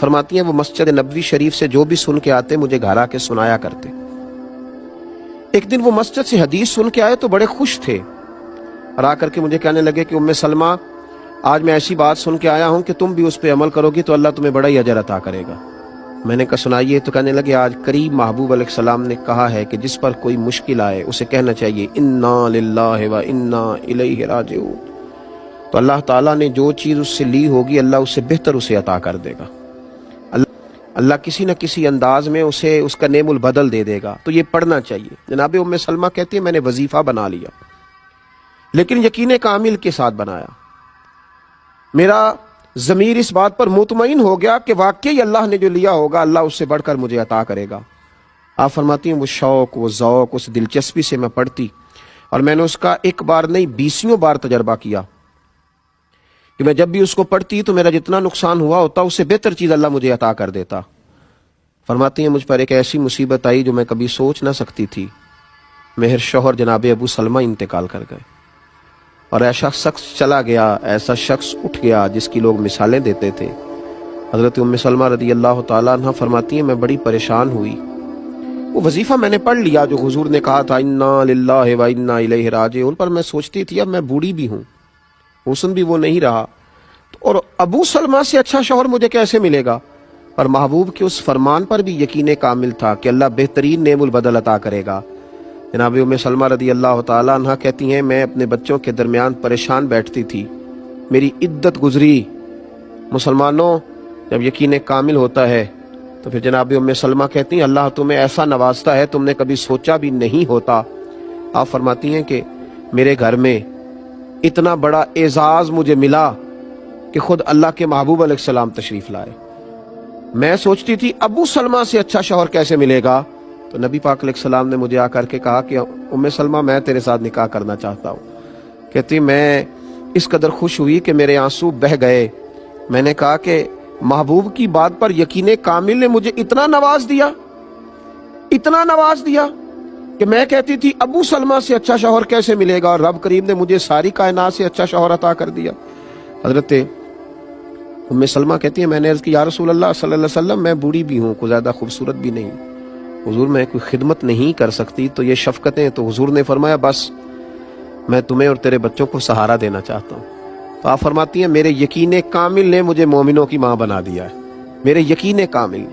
فرماتی ہیں وہ مسجد نبوی شریف سے جو بھی سن کے آتے مجھے گھر آ کے سنایا کرتے۔ ایک دن وہ مسجد سے حدیث سن کے آئے تو بڑے خوش تھے اور آ کر کے مجھے کہنے لگے کہ ام سلمہ آج میں ایسی بات سن کے آیا ہوں کہ تم بھی اس پہ عمل کرو گی تو اللہ تمہیں بڑا ہی اجر عطا کرے گا۔ میں نے کہا سنائیے، تو کہنے لگے آج قریب محبوب علیہ السلام نے کہا ہے کہ جس پر کوئی مشکل آئے اسے کہنا چاہیے انا للہ و انا الیہ راجعون، تو اللہ تعالیٰ نے جو چیز اس سے لی ہوگی اللہ اس سے بہتر اسے عطا کر دے گا، اللہ کسی نہ کسی انداز میں اسے اس کا نعم البدل دے دے گا، تو یہ پڑھنا چاہیے۔ جناب ام سلمہ کہتی ہے میں نے وظیفہ بنا لیا، لیکن یقین کامل کے ساتھ بنایا۔ میرا ضمیر اس بات پر مطمئن ہو گیا کہ واقعی اللہ نے جو لیا ہوگا اللہ اس سے بڑھ کر مجھے عطا کرے گا۔ آپ فرماتی ہیں وہ شوق، وہ ذوق، اس دلچسپی سے میں پڑھتی اور میں نے اس کا ایک بار نہیں 20 بار تجربہ کیا کہ میں جب بھی اس کو پڑھتی تو میرا جتنا نقصان ہوا ہوتا اس سے بہتر چیز اللہ مجھے عطا کر دیتا۔ فرماتی ہیں مجھ پر ایک ایسی مصیبت آئی جو میں کبھی سوچ نہ سکتی تھی، مہر شوہر جناب ابو سلمہ انتقال کر گئے اور ایسا شخص چلا گیا، ایسا شخص اٹھ گیا جس کی لوگ مثالیں دیتے تھے۔ حضرت ام سلمہ رضی اللہ تعالیٰ عنہ فرماتی ہیں میں بڑی پریشان ہوئی۔ وہ وظیفہ میں نے پڑھ لیا جو حضور نے کہا تھا انا للہ و انا الیہ راجعون، پر میں سوچتی تھی اب میں بوڑھی بھی ہوں، حسن بھی وہ نہیں رہا، اور ابو سلمہ سے اچھا شوہر مجھے کیسے ملے گا؟ پر محبوب کے اس فرمان پر بھی یقین کامل تھا کہ اللہ بہترین نعم البدل عطا کرے گا۔ جناب ام سلمہ رضی اللہ تعالیٰ عنہ کہتی ہیں میں اپنے بچوں کے درمیان پریشان بیٹھتی تھی، میری عدت گزری۔ مسلمانوں جب یقین کامل ہوتا ہے تو پھر جناب ام سلمہ کہتی ہیں اللہ تمہیں ایسا نوازتا ہے تم نے کبھی سوچا بھی نہیں ہوتا۔ آپ فرماتی ہیں کہ میرے گھر میں اتنا بڑا اعزاز مجھے ملا کہ خود اللہ کے محبوب علیہ السلام تشریف لائے۔ میں سوچتی تھی ابو سلمہ سے اچھا شوہر کیسے ملے گا، تو نبی پاک علیہ السلام نے مجھے آ کر کے کہا کہ ام سلمہ میں تیرے ساتھ نکاح کرنا چاہتا ہوں۔ کہتی میں اس قدر خوش ہوئی کہ میرے آنسو بہہ گئے۔ میں نے کہا کہ محبوب کی بات پر یقین کامل نے مجھے اتنا نواز دیا کہ میں کہتی تھی ابو سلمہ سے اچھا شوہر کیسے ملے گا، اور رب کریم نے مجھے ساری کائنات سے اچھا شوہر عطا کر دیا۔ حضرت ام سلمہ کہتی ہے میں نے عرض کی یا رسول اللہ صلی اللہ علیہ وسلم میں بوڑھی بھی ہوں، کوئی زیادہ خوبصورت بھی نہیں، حضور میں کوئی خدمت نہیں کر سکتی، تو یہ شفقتیں، تو حضور نے فرمایا بس میں تمہیں اور تیرے بچوں کو سہارا دینا چاہتا ہوں۔ تو آپ فرماتی ہیں میرے یقین کامل نے مجھے مومنوں کی ماں بنا دیا ہے، میرے یقین کامل